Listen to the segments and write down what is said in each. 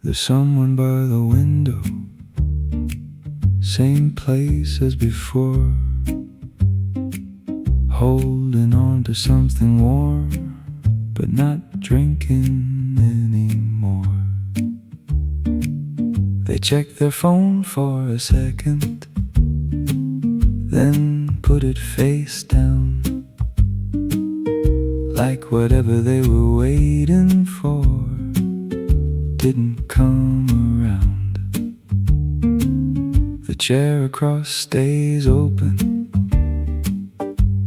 There's someone by the window, same place as before, holding on to something warm, but not drinking anymore. They check their phone for a second, then put it face down, like whatever they were waiting for didn't come around. The chair across stays open,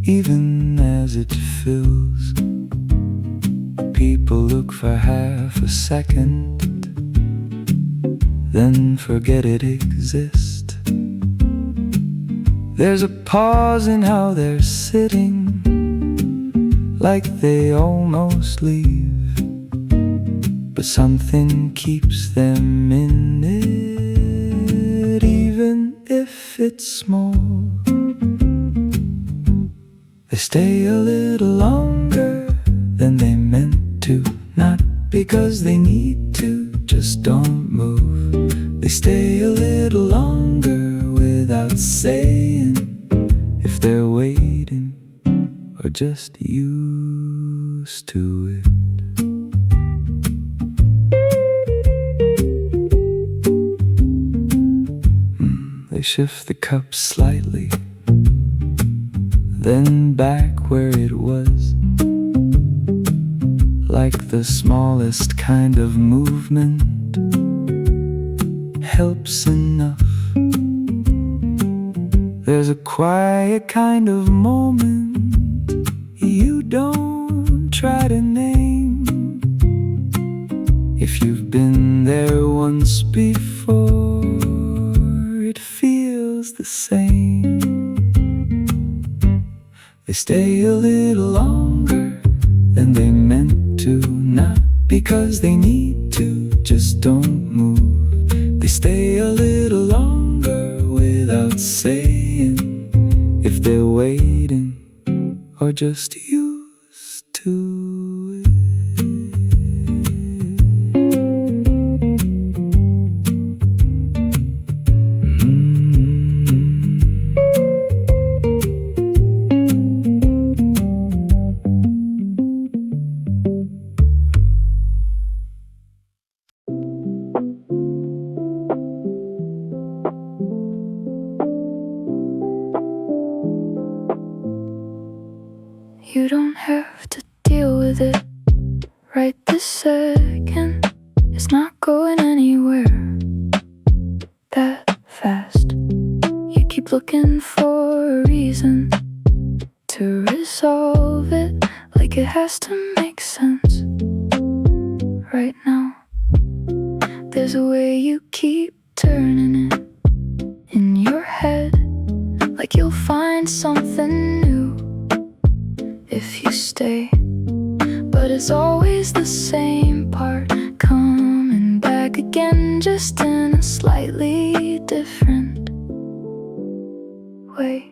even as it fills. People look for half a second, then forget it exists. There's a pause in how they're sitting, like they almost leave, but something keeps them in it, even if it's small. They stay a little longer than they meant to, not because they need to, just don't move. They stay a little longer without saying if they're waiting or just used to it. They shift the cup slightly, then back where it was, like the smallest kind of movement helps enough. There's a quiet kind of moment you don't try to name. If you've been there once before, it feels the same. They stay a little longer than they meant to, not because they need to, just don't move. They stay a little longer without saying if they're waiting or just used to it. You don't have to deal with it right this second. It's not going anywhere that fast. You keep looking for a reason to resolve it, like it has to make sense right now. There's a way you keep turning it in your head, like you'll find something new if you stay, but it's always the same part coming back again, just in a slightly different way.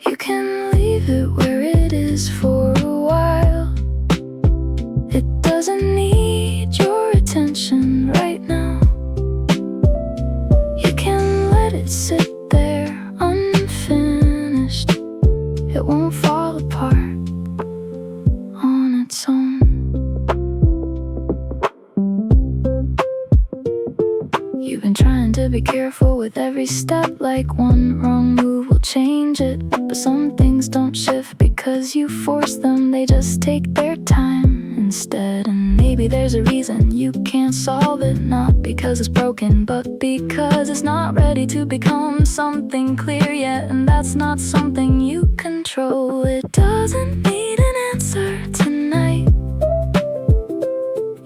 You can leave it where it is for a while. It doesn't need your attention right now. You can let it sit there unfinished. It won't fall apart on its own. You've been trying to be careful with every step, like one wrong move will change it. But some things don't shift because you force them, they just take their time instead. And maybe there's a reason you can't solve it, not because it's broken, but because it's not ready to become something clear yet. And that's not something you control. It doesn't need an answer tonight.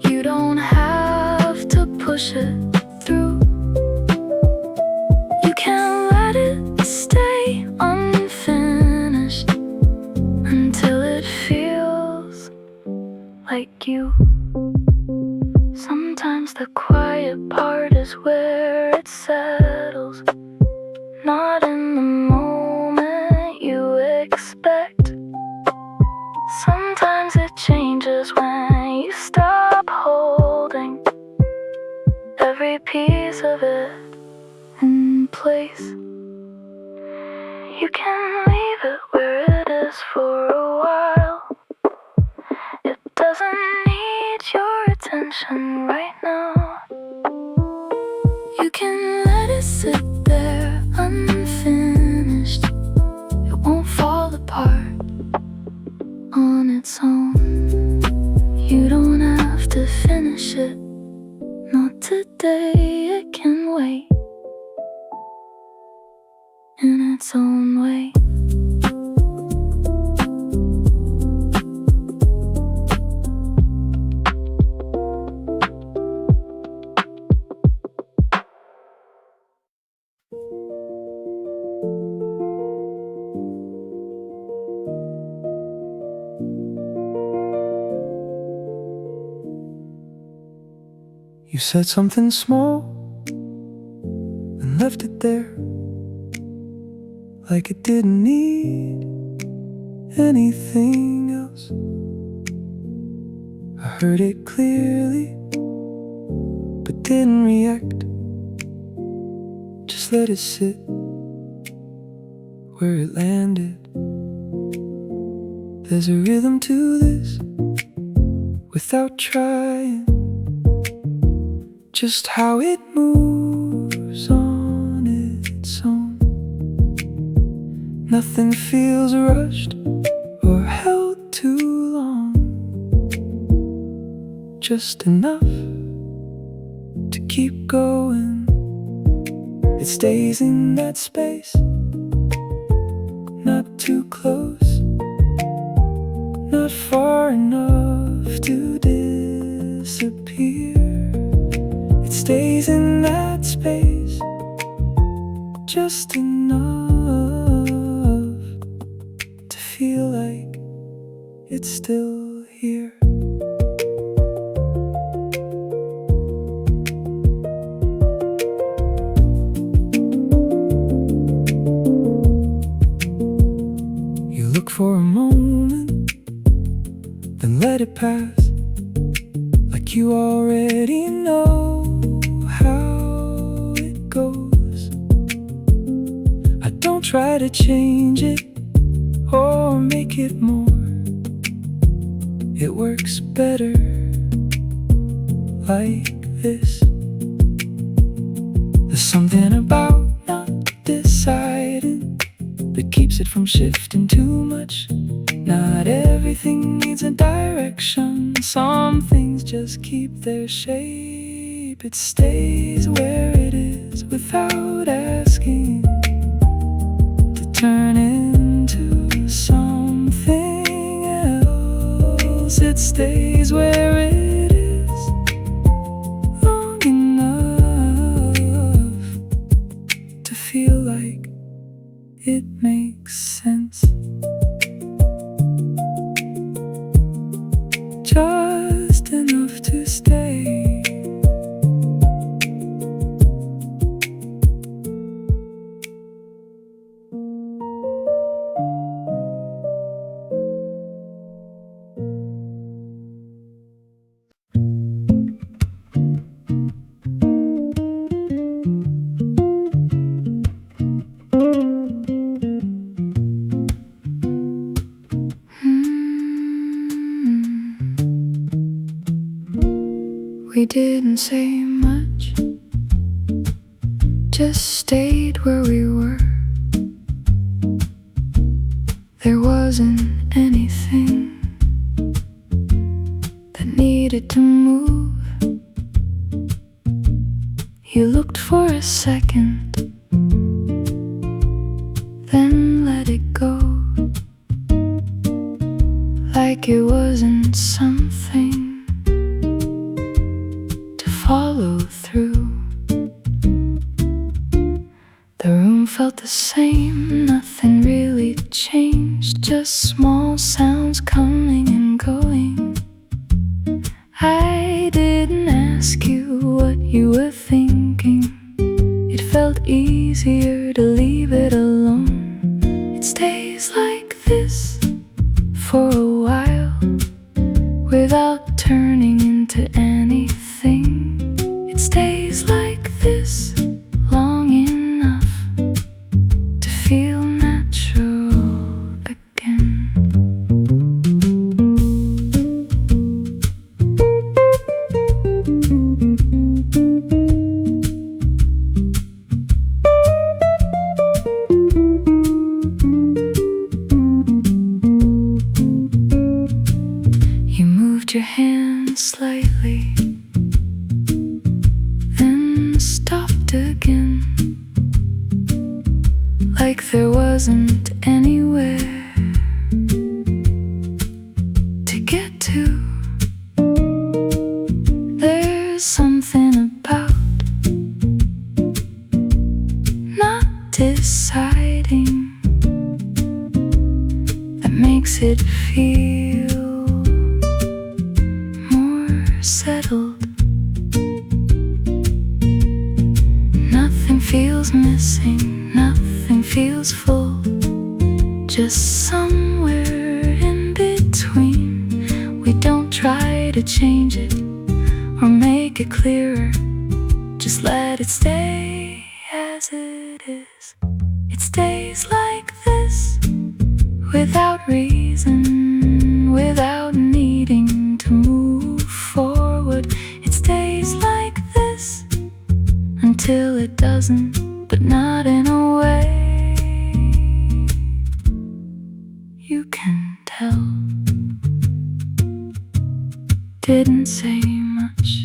You don't have to push it through. You can let it stay unfinished until it feels like you. Sometimes the quiet part is where it settles, not in the moment you expect. Sometimes it changes when you stop holding of it in place. You can leave it where it is for a while. It doesn't need your attention right now. You can let it sit there unfinished. It won't fall apart on its own. You don't have to finish it, not today. It can wait in its own way. You said something small and left it there, like it didn't need anything else. I heard it clearly, but didn't react. Just let it sit where it landed. There's a rhythm to this without trying. Just how it moves on its own. Nothing feels rushed or held too long. Just enough to keep going. It stays in that space, not too close, not far enough to disappear. It stays in that space, just enough to feel like it's still here. You look for a moment, then let it pass, like you already know how it goes. I don't try to change it or make it more. It works better like this. There's something about not deciding that keeps it from shifting too much. Not everything needs a direction. Some things just keep their shape. It stays where it is without asking to turn into something else. It stays where it is long enough to feel like it makes sense. Just enough to stay. We didn't say much, just stayed where we were. There wasn't anything that needed to move. You looked for a second, then let it go, like it wasn't something follow through. The room felt the same, nothing really changed, just small sounds coming and going. I didn't ask you what you were thinking. It felt easier to leave it alone. It stays like this for a while without turning into anything. It stays like this wasn't anywhere to get to. There's something about not deciding that makes it feel more settled. Nothing feels missing, nothing feels full, just somewhere in between. We don't try to change it or make it clearer, just let it stay as it is. It stays like this, without reason, without needing to move forward. It stays like this until it doesn't, but not in a way you can tell. Didn't say much.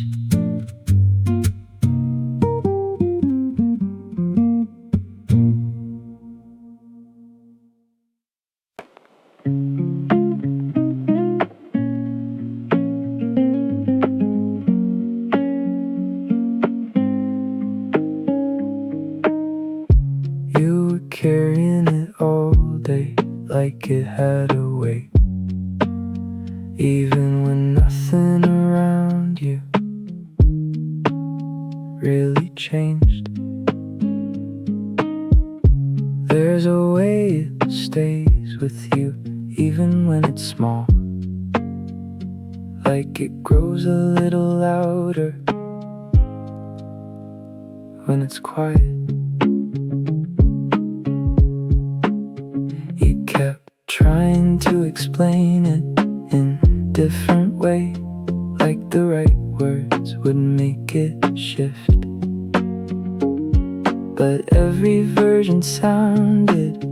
You were carrying it all day like it had a weight, even when nothing around you really changed. There's a way it stays with you even when it's small, like it grows a little louder when it's quiet. You kept trying to explain it in different way, like the right words would make it shift. But every version sounded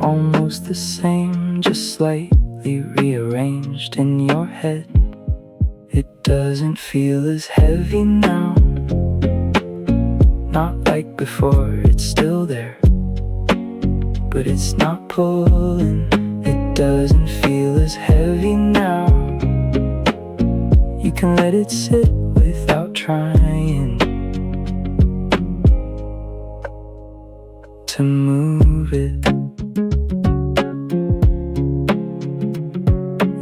almost the same, just slightly rearranged in your head. It doesn't feel as heavy now, not like before. It's still there, but it's not pulling. It doesn't feel as heavy now. You can let it sit without trying to move it.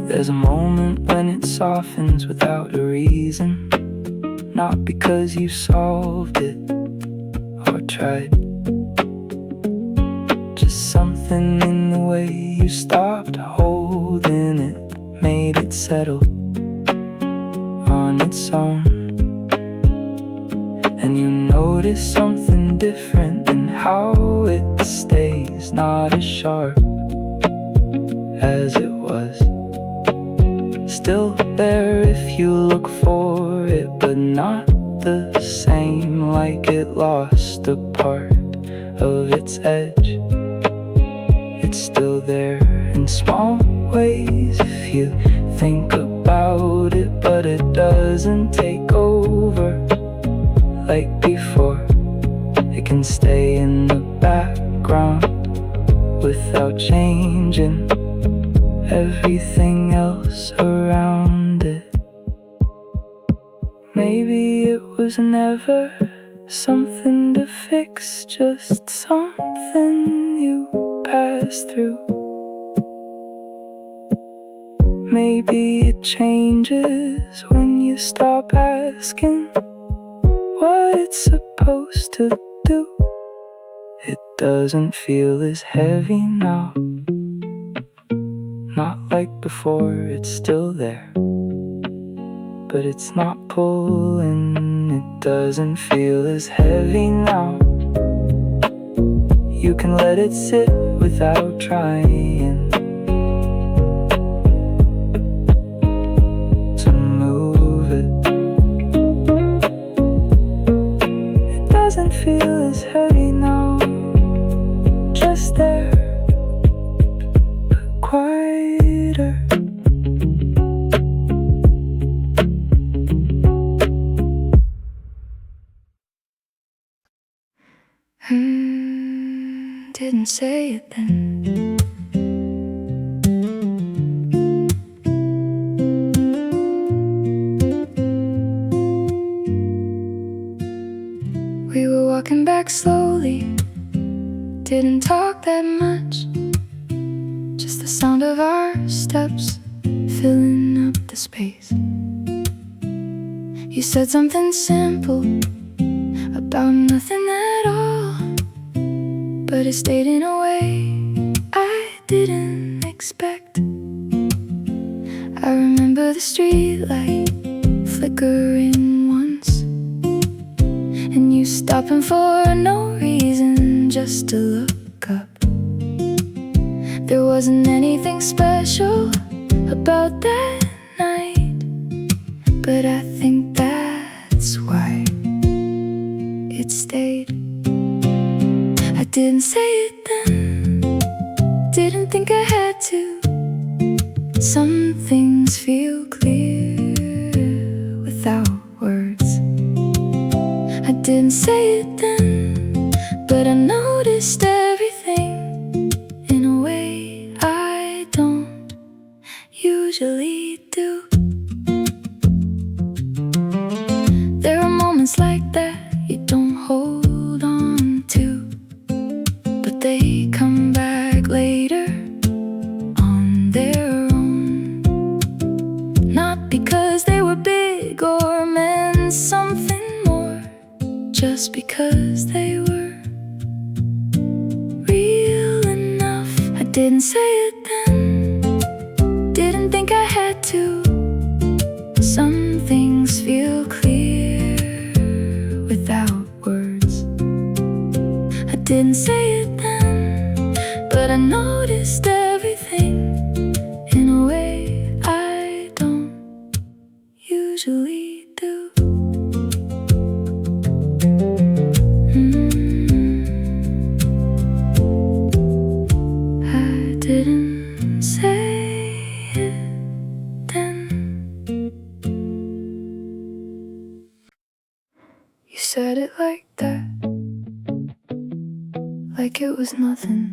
There's a moment when it softens without a reason, not because you solved it or tried. Just something in the way you stopped holding it made it settle on its own. And you notice something different in how it stays, not as sharp as it was. Still there if you look for it, but not the same, like it lost a part of its edge. It's still there in small ways if you think about it, but it doesn't take over like before. It can stay in the background without changing everything else around it. Maybe it was never something to fix, just something you passed through. Maybe it changes when you stop asking what it's supposed to do. It doesn't feel as heavy now, not like before. It's still there, but it's not pulling. It doesn't feel as heavy now. You can let it sit without trying to move it. It doesn't feel as heavy now, just there, but quieter. didn't say it then. We were walking back slowly, didn't talk that much, just the sound of our steps filling up the space. You said something simple about nothing at all, but it stayed in a way I didn't expect. I remember the streetlight flickering once, and you stopping for no reason, just to look up. There wasn't anything special about that night, but I think that's why it stayed. I didn't say it then, didn't think I had to. Some things feel clear without words. I didn't say it then, but I noticed everything in a way I don't usually do. There are moments like that you don't hold on to, but they come back later on their own. Not because they were big or meant something more, just because they were real enough. I didn't say it then, didn't think I had to. Some things feel clear without words. I didn't say it then, but I noticed everything in a way I don't usually do. I didn't say it then. You said it like that, like it was nothing.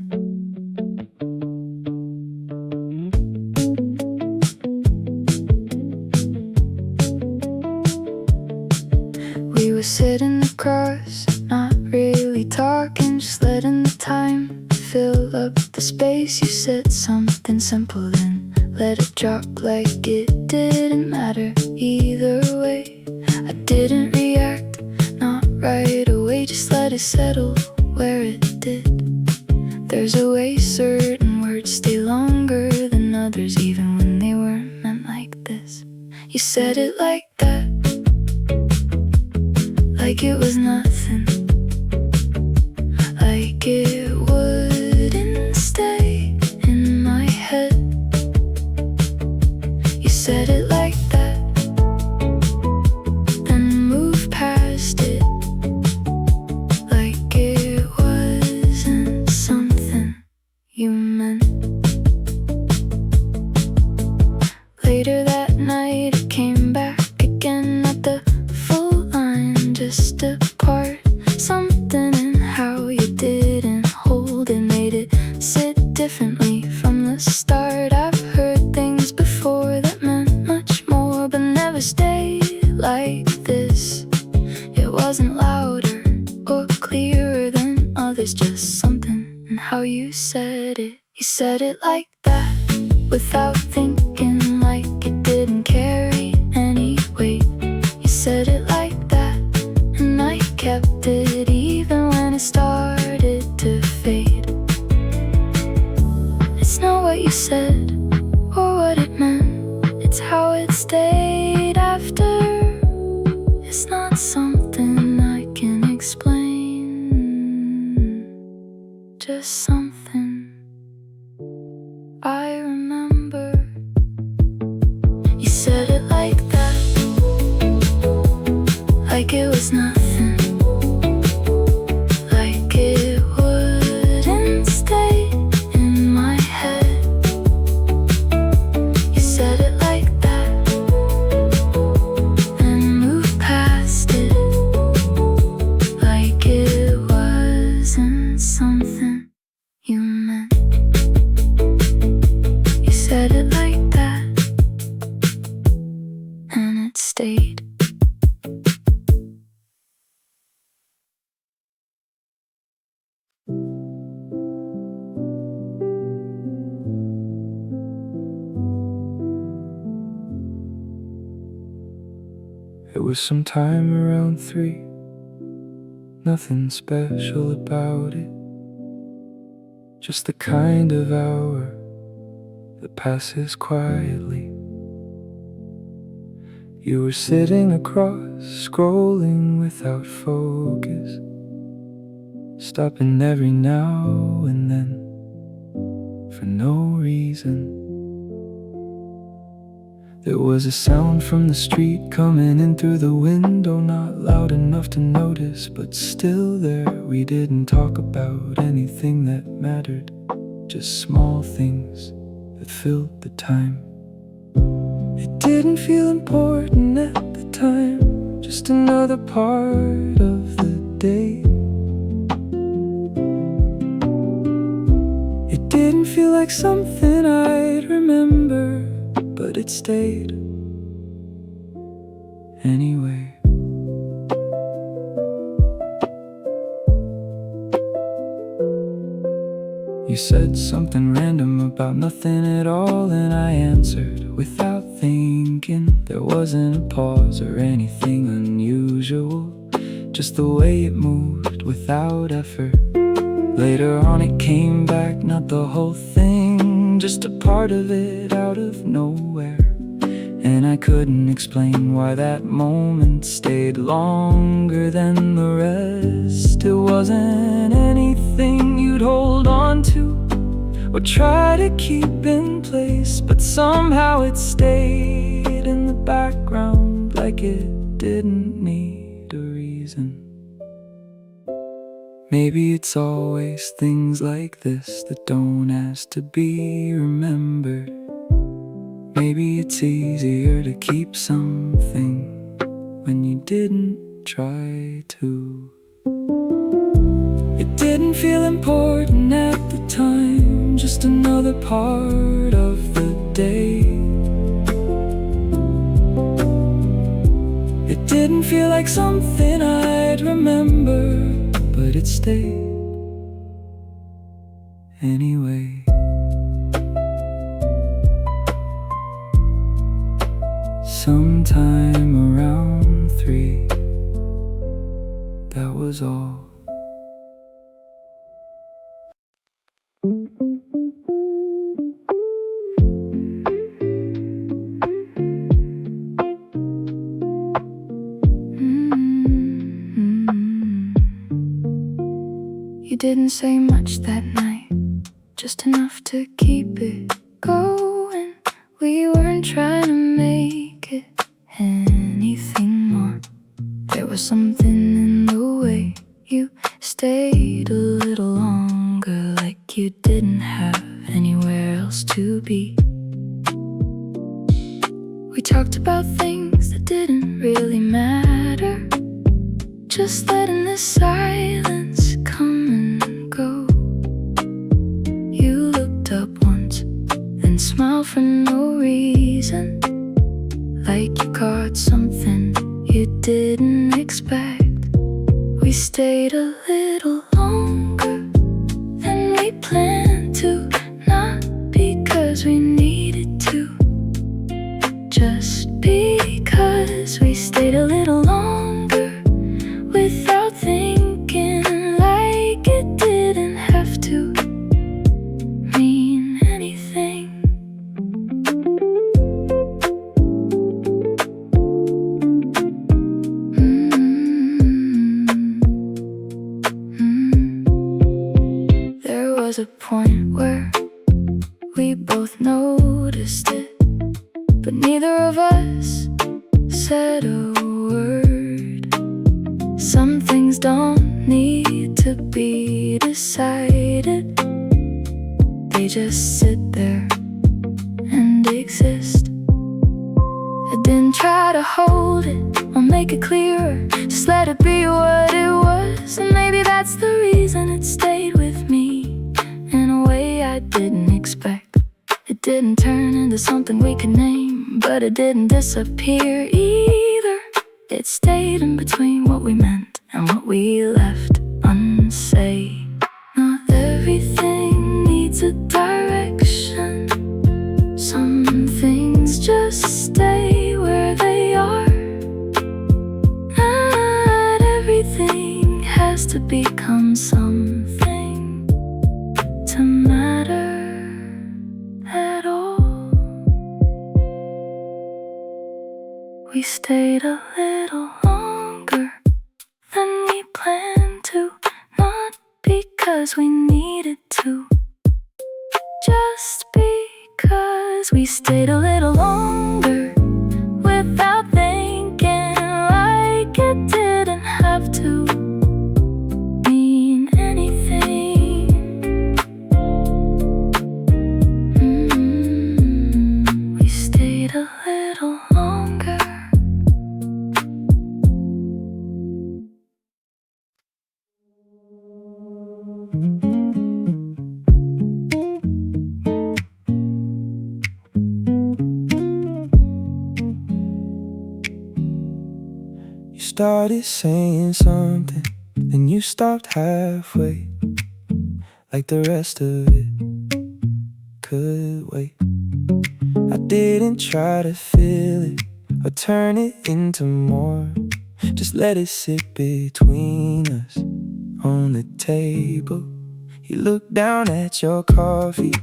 We were sitting across, not really talking, just letting the time fill up the space. You said something simple, then let it drop like it didn't matter either way. I didn't react, not right away, just let it settle where it did. There's a way certain words stay longer than others, even when they weren't meant like this. You said it like that, like it was nothing, like it wouldn't stay in my head. You said it like that, then moved past it, like it wasn't something you meant. Later that night it came back again, not the full line, just a part. Something in how you didn't hold it made it sit differently from the start. I've heard things before that meant much more, but never stayed like this. It wasn't louder or clearer than others, just something in how you said it. You said it like that, without thinking, like it didn't carry any weight. You said it like that, and I kept it even when it started to fade. It's not what you said or what it meant, it's how it stayed after. It's not something I can explain, just something I remember. You said it like that, like it was nothing, like it wouldn't stay in my head. You said it like that, and moved past it, like it wasn't something was some time around 3, nothing special about it, just the kind of hour that passes quietly. You were sitting across, scrolling without focus, stopping every now and then for no reason. There was a sound from the street coming in through the window, not loud enough to notice, but still there. We didn't talk about anything that mattered, just small things that filled the time. It didn't feel important at the time, just another part of the day. It didn't feel like something I'd remember, but it stayed anyway. You said something random about nothing at all, and I answered without thinking. There wasn't a pause or anything unusual, just the way it moved without effort. Later on it came back, not the whole thing, just a part of it out of nowhere. And I couldn't explain why that moment stayed longer than the rest. It wasn't anything you'd hold on to or try to keep in place, but somehow it stayed in the background like it didn't need a reason. Maybe it's always things like this that don't ask to be remembered. Maybe it's easier to keep something when you didn't try to. It didn't feel important at the time, just another part of the day. It didn't feel like something I'd remember, but it stayed anyway. Sometime around 3, that was all. You didn't say much that night, just enough to keep it going. We weren't trying to make it anything more. There was something in the way you stayed a little longer, like you didn't have anywhere else to be. We talked about things that didn't really matter, just letting the silence come and go. You looked up once, then smiled for no reason, like you caught something you didn't expect. We stayed a little longer than we planned to, not because we needed to, just because we stayed a little longer without thinking, like it didn't have to mean anything. There was a point where we both noticed it, but neither of us said a word. Some things don't need to be decided, they just sit there and exist. I didn't try to hold it or make it clearer, just let it be what it was. And maybe that's the reason it stayed with me in a way I didn't expect. It didn't turn into something we could name, but it didn't disappear either. It stayed in between what we meant and what we left unsaid. Not everything needs a direction, some things just stay where they are. to become something to matter at all. We stayed a little longer than we planned to, not because we needed to, just because we stayed a little longer without thinking, like it didn't have to mean anything. We stayed a little longer. You started saying something, then you stopped halfway, like the rest of it could wait. I didn't try to fill it or turn it into more, just let it sit between us on the table. You looked down at your coffee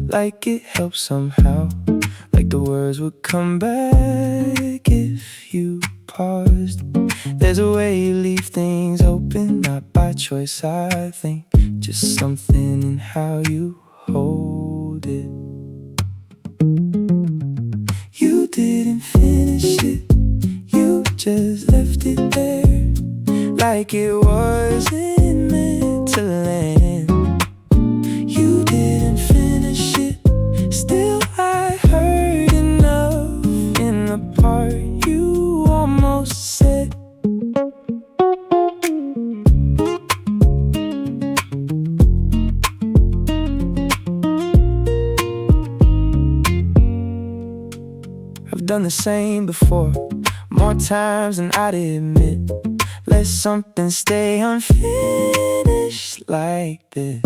like it helped somehow, like the words would come back if you paused. There's a way you leave things open, not by choice, I think, just something in how you hold it. You didn't finish it, you just left it there, like it wasn't meant to land. You didn't finish it, still I heard enough in the part you almost said. I've done the same before, more times than I'd admit. Let something stay unfinished like this,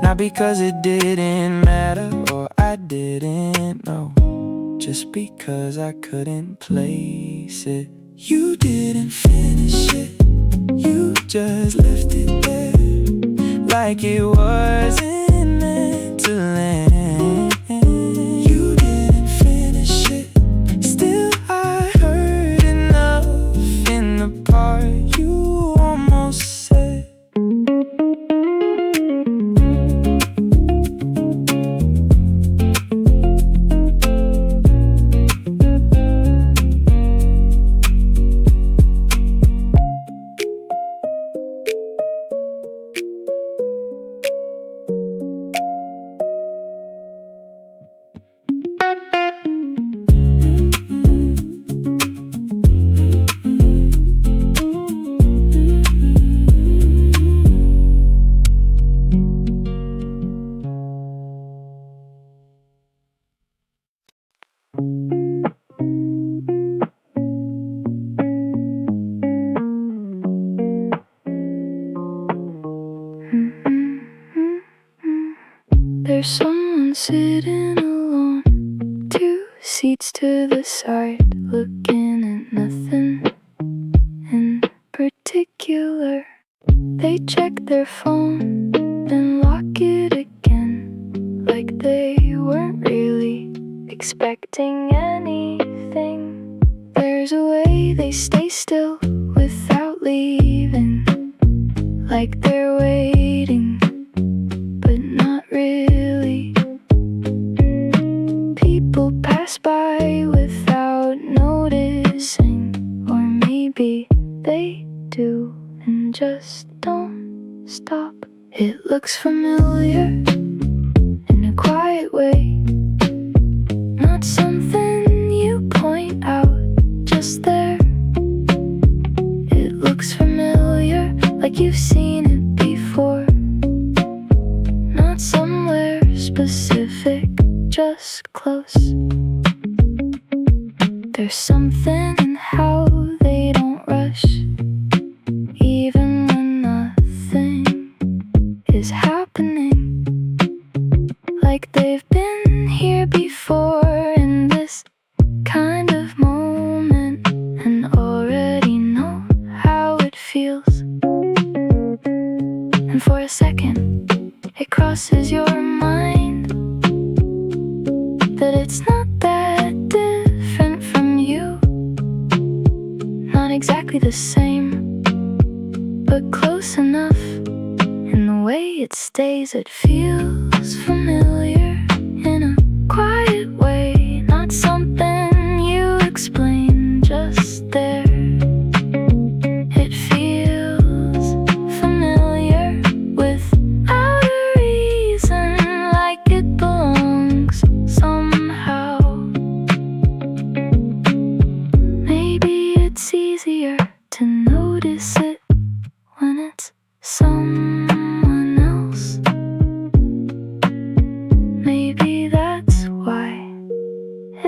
not because it didn't matter or I didn't know, just because I couldn't place it. You didn't finish it, you just left it there, like it wasn't meant to land. You didn't finish it, still I heard enough in the part you almost said. There's someone sitting alone, 2 seats to the side, looking at nothing in particular. They check their phone, then lock it again, like they weren't really expecting anything. There's a way they stay still without leaving, like they're waiting, but not really. People pass by without noticing, or maybe they do and just don't stop. It looks familiar in a quiet way, not something you point out, just there. It looks familiar, like you've seen it before, not somewhere specific, just close. There's something in how they don't rush, even when nothing is happening, like they've been here before in this kind of moment and already know how it feels. second it crosses your mind that it's not that different from you. Not exactly the same, but close enough. In the way it stays, it feels familiar in a quiet way. Not something you explain, just there. It feels familiar without a reason, like it belongs somehow. Maybe it's easier to notice it when it's someone else. Maybe that's why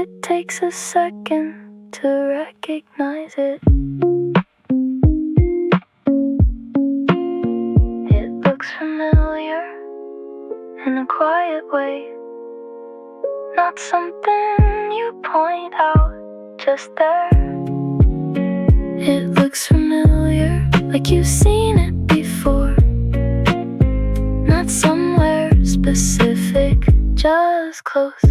it takes a second to recognize it. It looks familiar in a quiet way, not something you point out, just there. It looks familiar, like you've seen it before. Not somewhere specific, just close.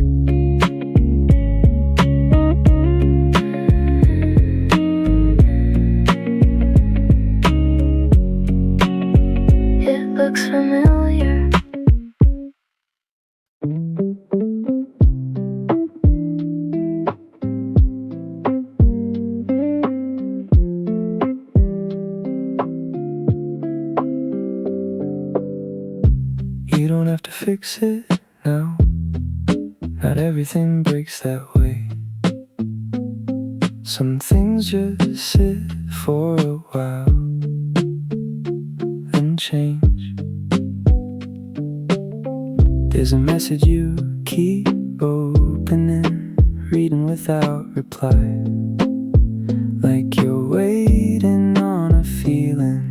It looks familiar. You don't have to fix it now. Not everything breaks that way. Some things just sit for a while, then change. There's a message you keep opening, reading without reply, like you're waiting on a feeling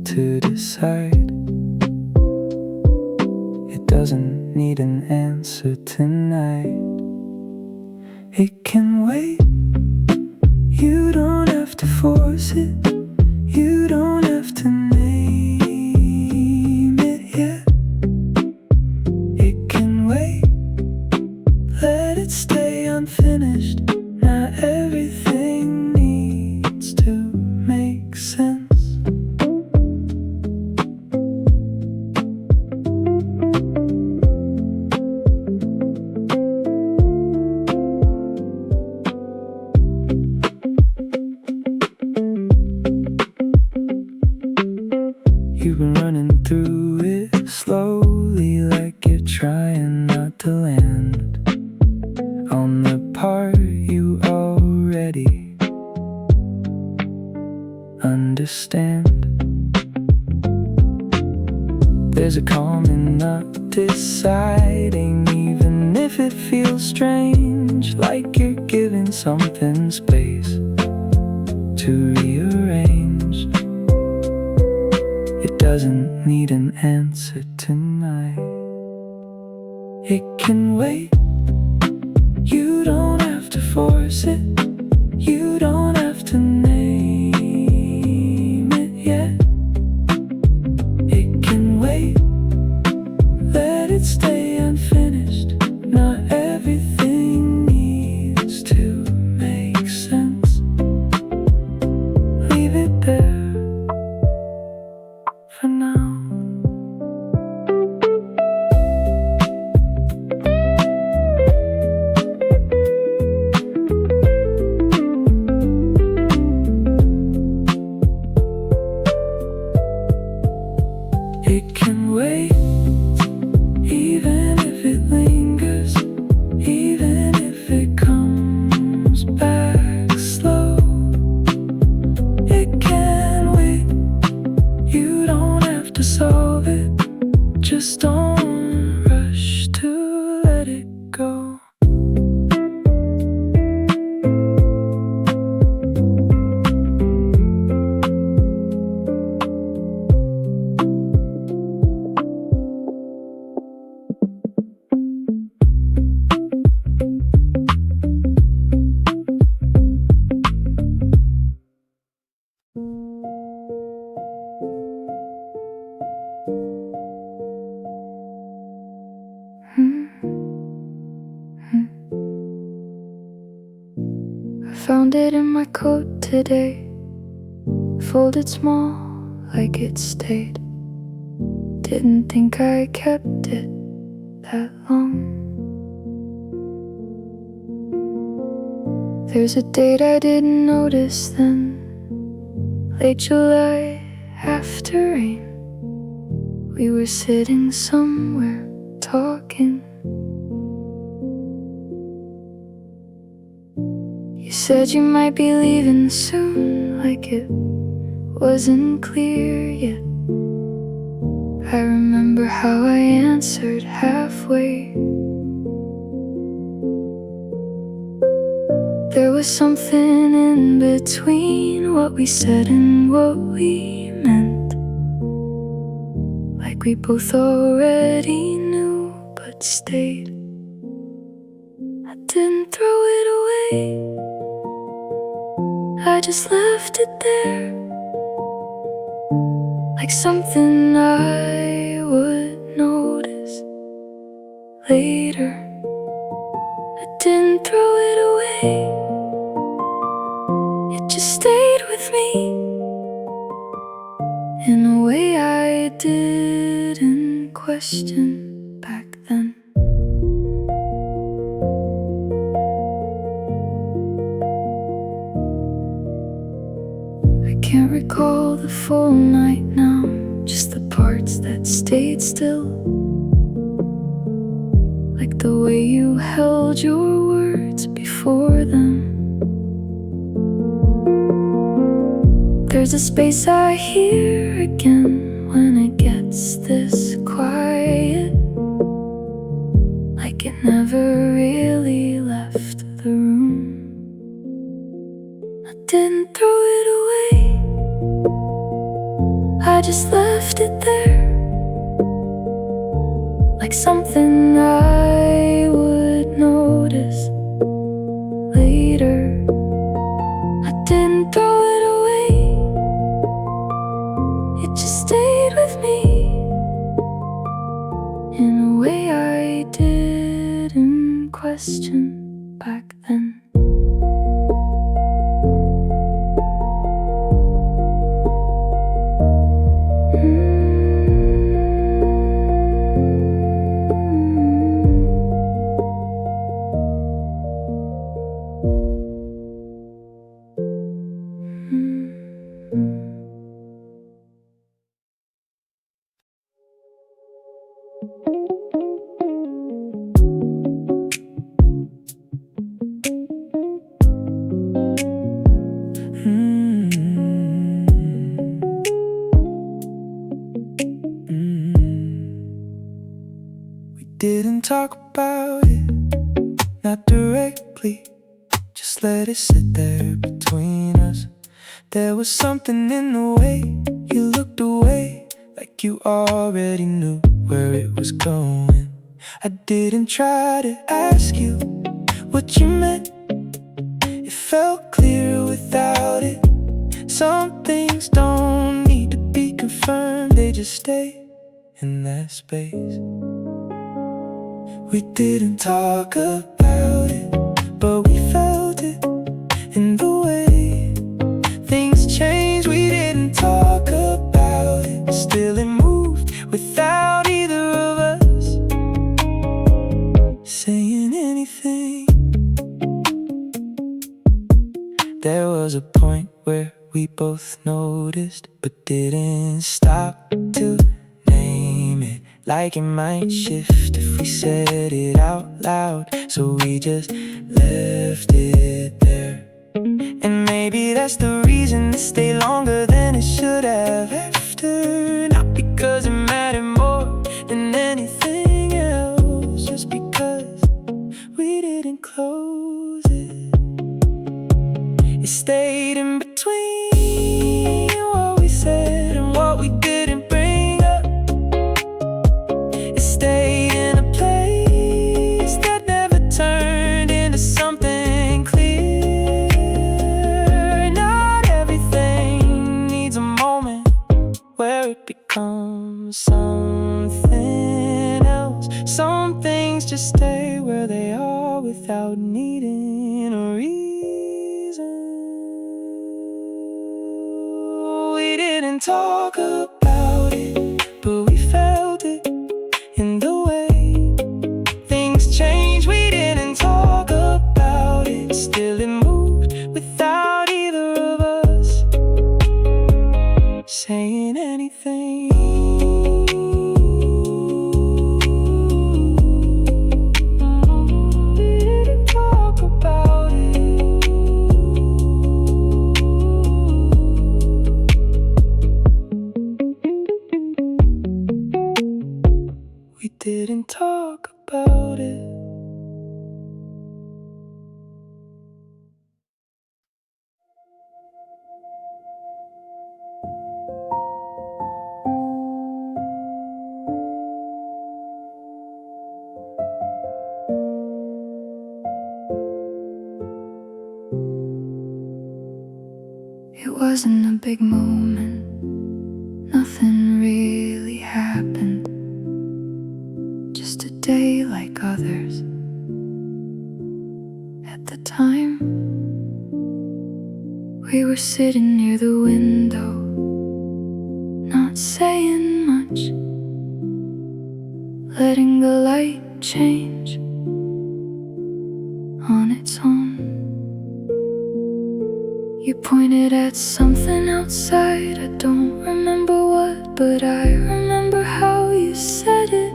to decide. It doesn't need an answer tonight. It can wait. You don't have to force it. You don't have to name it yet. It can wait. Let it stay unfinished. Not everything needs to make sense. You've been running through it slowly, like you're trying not to land on the part you already understand. There's a calm in not deciding, even if it feels strange, like you're giving something space to rearrange. It doesn't need an answer tonight. It can wait. You don't have to force it. You don't have to name it yet. It can wait. Let it stay unfinished. Not everything needs to make sense. Leave it there for now. found it in my coat today, folded small like it stayed. Didn't think I kept it that long. There's a date I didn't notice then, late July after rain. We were sitting somewhere talking. You said you might be leaving soon, like it wasn't clear yet. I remember how I answered halfway. There was something in between what we said and what we meant, like we both already knew but stayed. I didn't throw it away, I just left it there, like something I would notice later. I didn't throw it away, it just stayed with me in a way I didn't question back then. I can't recall the full night now, just the parts that stayed still, like the way you held your words before them. There's a space I hear again when it gets this quiet, like it never really left the room. I didn't throw it away, I just left it there, like something I would notice later. I didn't throw it away, it just stayed with me in a way I didn't question back then. Didn't talk about it, not directly, just let it sit there between us. There was something in the way you looked away, like you already knew where it was going. I didn't try to ask you what you meant, it felt clear without it. Some things don't need to be confirmed, they just stay in that space. We didn't talk about it, but we felt it in the way things changed. We didn't talk about it, still it moved without either of us saying anything. There was a point where we both noticed, but didn't stop to name it, like it might shift if we said it out loud. So we just left it there. And maybe that's the reason it stayed longer than it should have after. Not because it mattered more than anything else, just because we didn't close it. It stayed in between what we said and what we didn't bring up. It stayed in a place that never turned into something clear. Not everything needs a moment where it becomes something else. Some things just stay where they are without needing a reason. talk about it, but we felt it in the way things changed. We didn't talk about it, still it moved without either of us saying anything. We didn't talk about it. We didn't talk about it. It wasn't a big moment, nothing really happened. Just a day like others. At the time, we were sitting near the window, not saying much, letting the light change on its own. You pointed at something outside, I don't remember what, but I remember how you said it.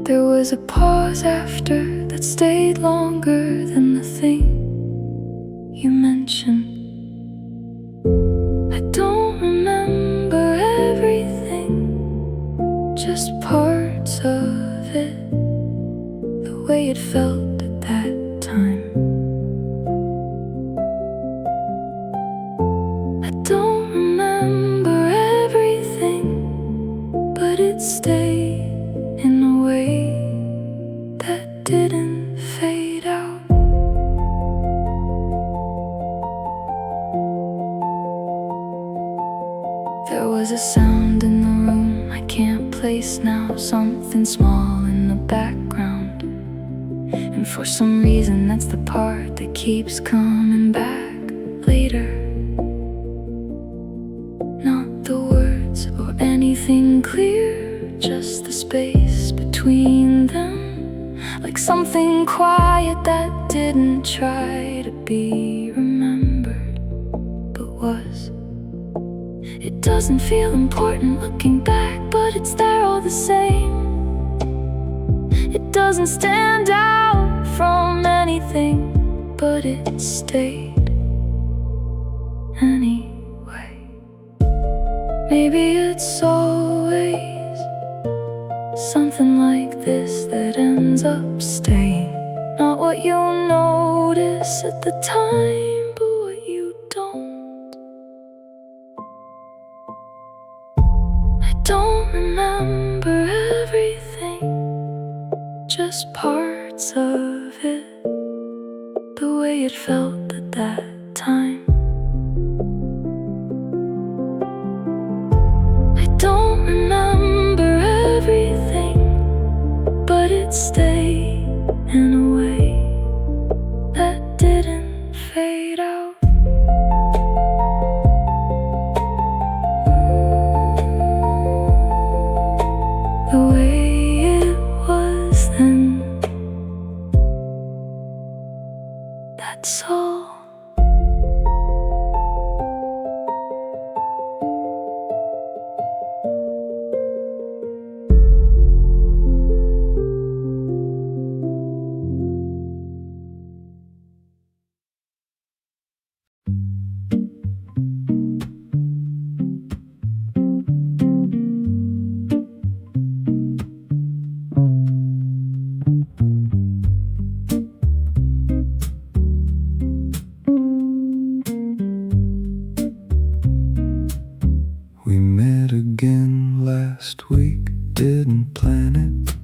There was a pause after that stayed longer than the thing you mentioned. I don't remember everything, just parts of it, the way it felt at that time. I don't remember everything, but it stayed in a way that didn't fade out. There was a sound in the room I can't place now, something small in the background. And for some reason that's the part that keeps coming back later. Not the words or anything clear, just the space between them. Like something quiet that didn't try to be remembered, but was. It doesn't feel important looking back, but it's there all the same. It doesn't stand out from anything, but it stayed anyway. Maybe it's always something like this that ends up staying. Not what you'll notice at the time, but what you don't. I don't remember everything, just parts of it, the way it felt at that time. I don't remember everything, but it stayed in a way that didn't fade out. The way it was then, that's all. We met again last week, didn't plan it,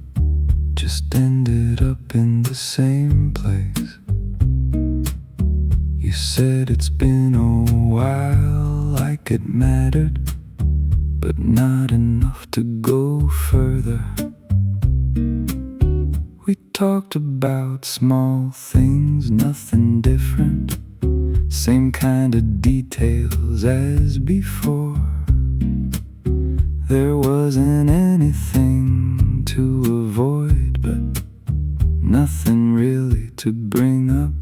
just ended up in the same place. You said it's been a while, like it mattered, but not enough to go further. We talked about small things, nothing different, same kind of details as before. There wasn't anything to avoid, but nothing really to bring up.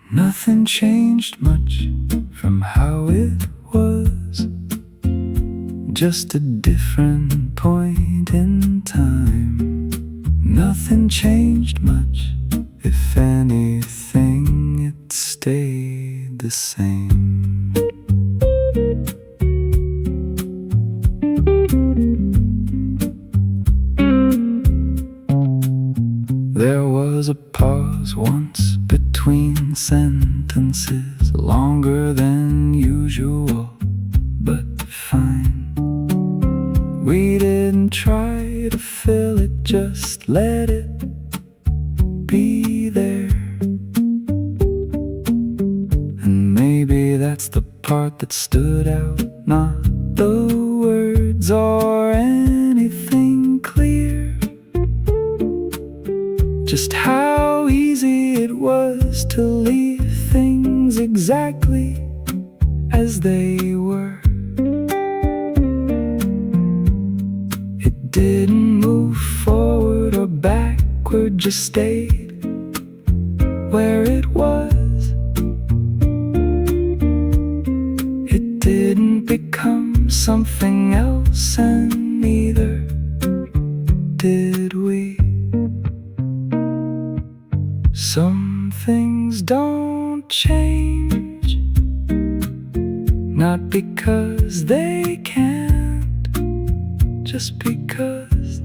Nothing changed much from how it was, just a different point in time. Nothing changed much, if anything, it stayed the same. There was a pause once between sentences, longer than usual, but fine. We didn't try to fill it, just let it be there. And maybe that's the part that stood out, not the words or anything clear, just how easy it was to leave things exactly as they were. It didn't move forward or backward, just stayed where it was. It didn't become something else, and neither did we. Some things don't change, not because they can't, just because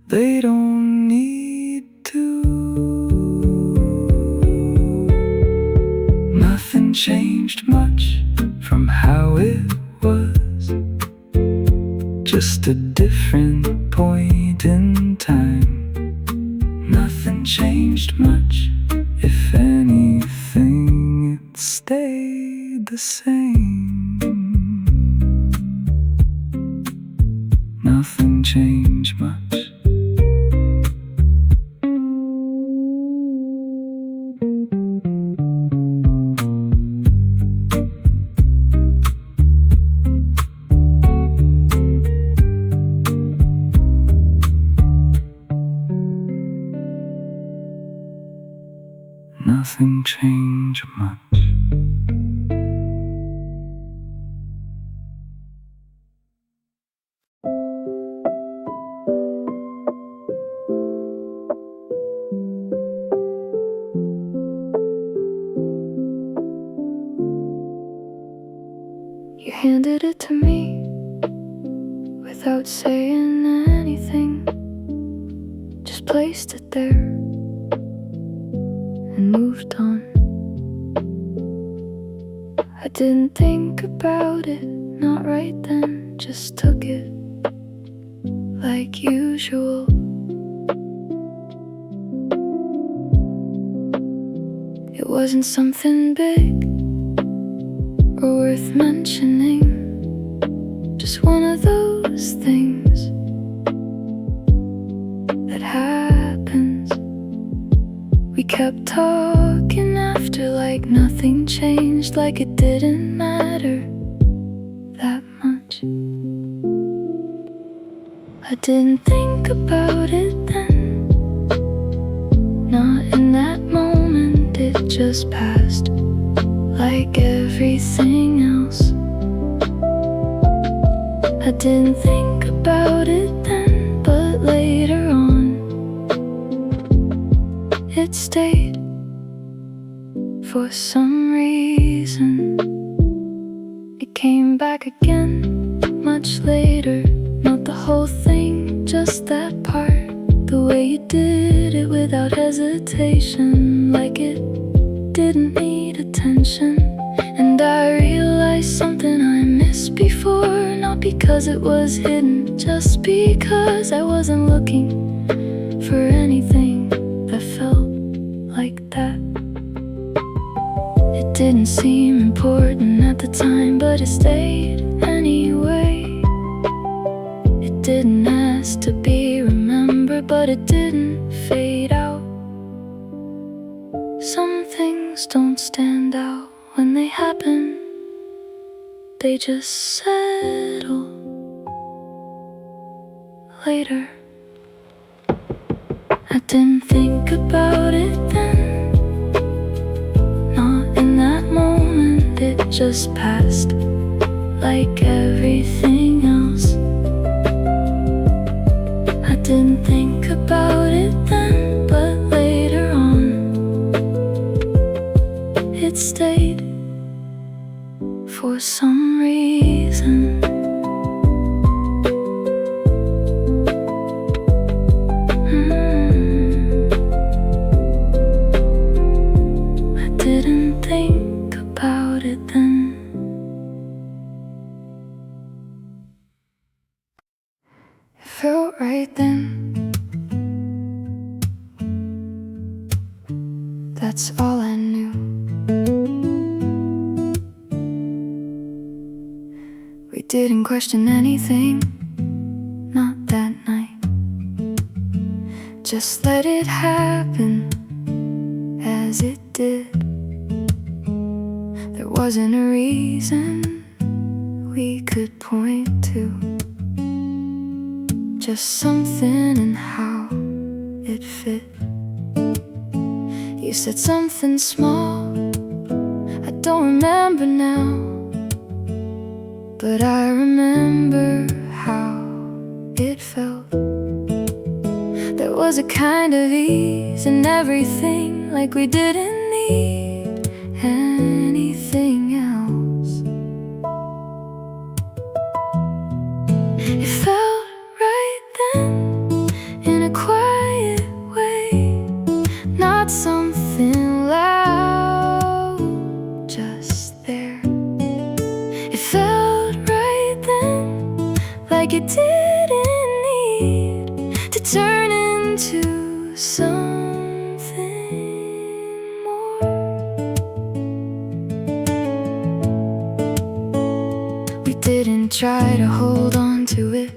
they don't need to. Nothing changed much from how it was, just a different point in time. Nothing changed much, if anything, it stayed the same. Nothing changed much. Nothing changed much. You handed it to me without saying anything, just placed it there and moved on. I didn't think about it, not right then, just took it like usual. It wasn't something big or worth mentioning, just one of those things that happens. We kept talking after like nothing changed, like it didn't matter that much. I didn't think about it then, not in that moment, it just passed like everything else. I didn't think about it then, but later on it stayed for some reason. It came back again much later, not the whole thing, just that part. The way you did it without hesitation, like it didn't need attention. And I realized something I missed before, not because it was hidden, just because I wasn't looking for anything that felt like that. It didn't seem important at the time, but it stayed anyway. It didn't ask to be remembered, but it didn't fade out. Some things don't stand out when they happen, they just settle later. I didn't think about it then, not in that moment. It just passed like everything else. I didn't think about it then, but later on it stayed for some reason. I didn't think about it then. It felt right then. That's all I knew. We didn't question anything, not that night. Just let it happen as it did. There wasn't a reason we could point to, just something and how it fit. You said something small, I don't remember now, but I remember how it felt. There was a kind of ease in everything, like we didn't need anything else. It felt right then, in a quiet way, not something loud, just there. It felt right then, like it didn't need to turn into something more. We didn't try to hold on to it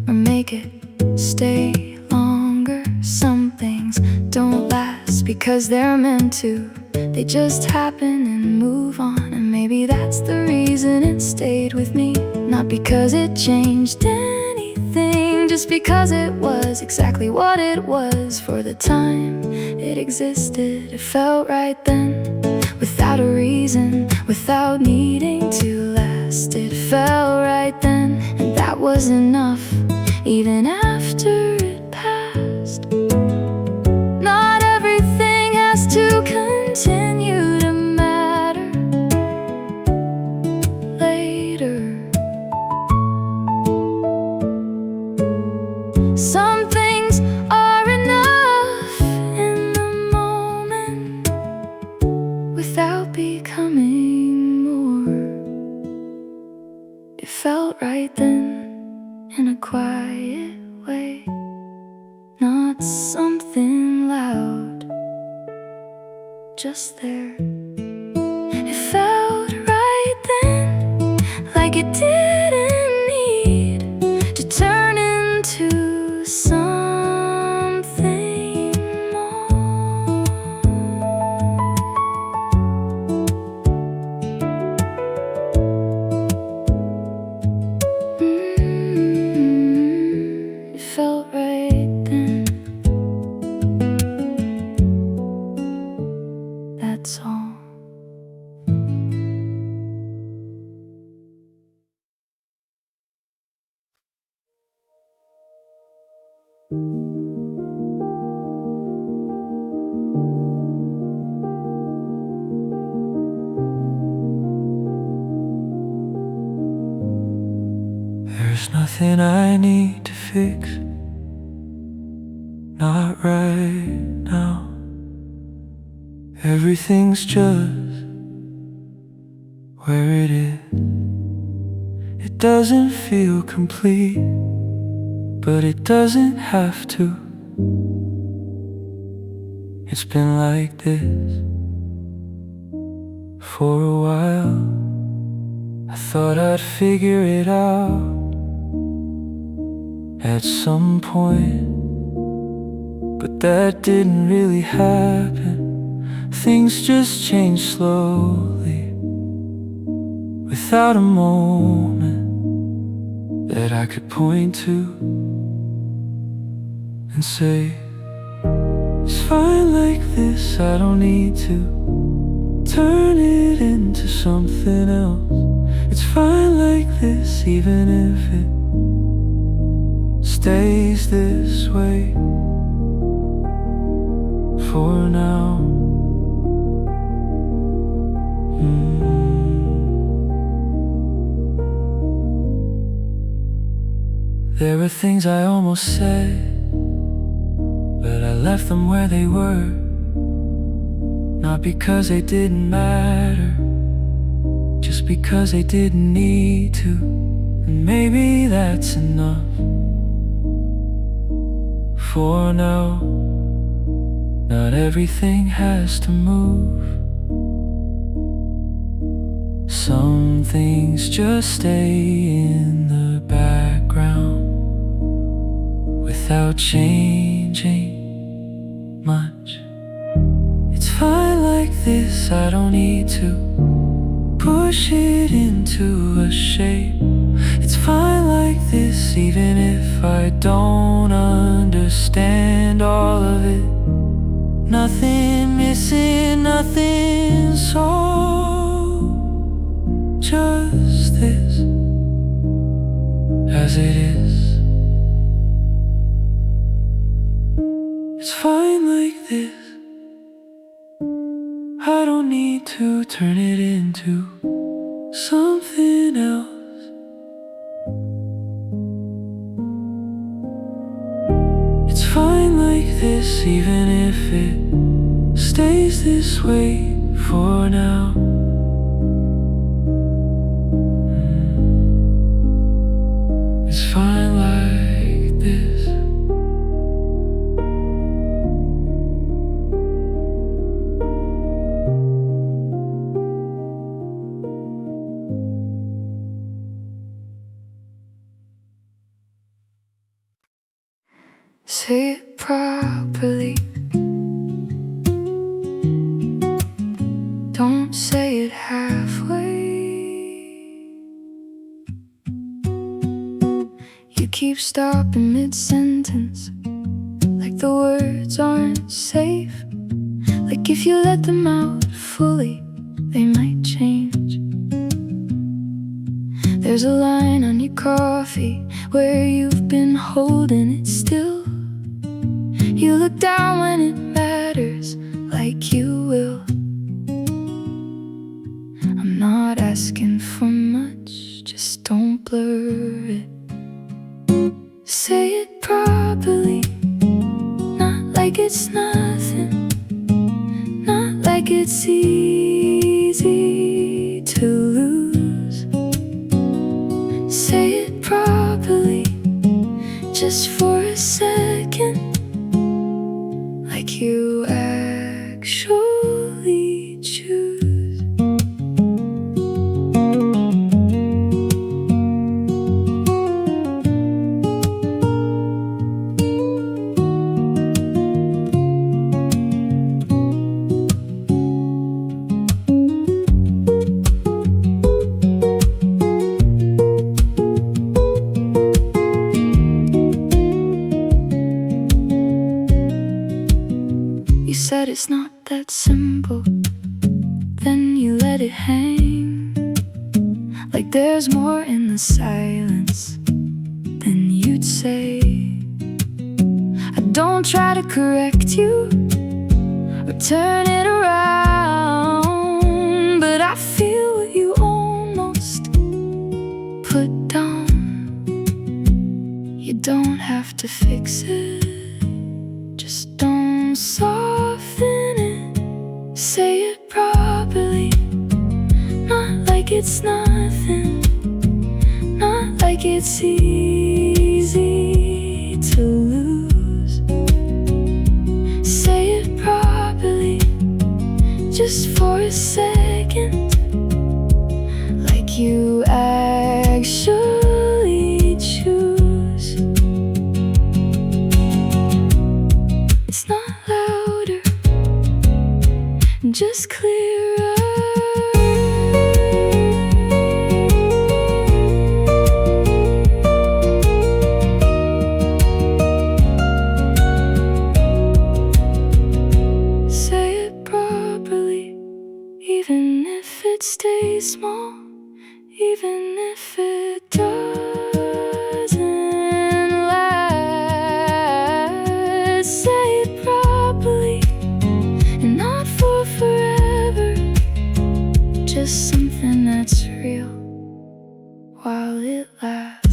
or make it stay longer. Some things don't last because they're meant to. They just happen and move on, and maybe that's the reason it stayed with me. Not because it changed anything, just because it was exactly what it was for the time it existed. It felt right then, without a reason, without needing to last. It felt right then, and that was enough, even after it passed. Not everything has to continue to matter later. Some things are enough in the moment without becoming more. It felt right then, in a quiet way, not something loud, just there. It felt right then, like it didn't need to turn into something more. It felt right then. That's all. There's nothing I need to fix, not right now. Everything's just where it is. It doesn't feel complete, but it doesn't have to. It's been like this for a while. I thought I'd figure it out at some point, but that didn't really happen. Things just changed slowly. without a moment that I could point to and say, it's fine like this, I don't need to turn it into something else. It's fine like this, even if it stays this way for now. There were things I almost said, but I left them where they were. Not because they didn't matter, just because they didn't need to. And maybe that's enough for now. Not everything has to move. Some things just stay in the background without changing much. It's fine like this, I don't need to push it into a shape. It's fine like this, even if I don't understand all of it. Nothing missing, nothing so, just this as it is. It's fine like this, I don't need to turn it into something else. It's fine like this, even if it stays this way for now. It's fine like this. Say it properly. Don't say it halfway. You keep stopping mid-sentence, like the words aren't safe. Like if you let them out fully, they might change. There's a line on your coffee where you've been holding it still. You look down when it matters, like you will. I'm not asking for much, just don't blur it. Say it properly, not like it's nothing, not like it's easy to lose. Say it properly, just for a second, like you actually choose. You said it's not that simple, then you let it hang, like there's more in the silence than you'd say. I don't try to correct you or turn it around, but I feel what you almost put down. You don't have to fix it, just don't soften it. Say it properly, not like it's nothing, not like it's easy to lose. Say it properly, just for a second, like you actually choose. It's not louder, just clearer. it stays small, even if it doesn't last. Say it properly and not for forever, just something that's real while it lasts.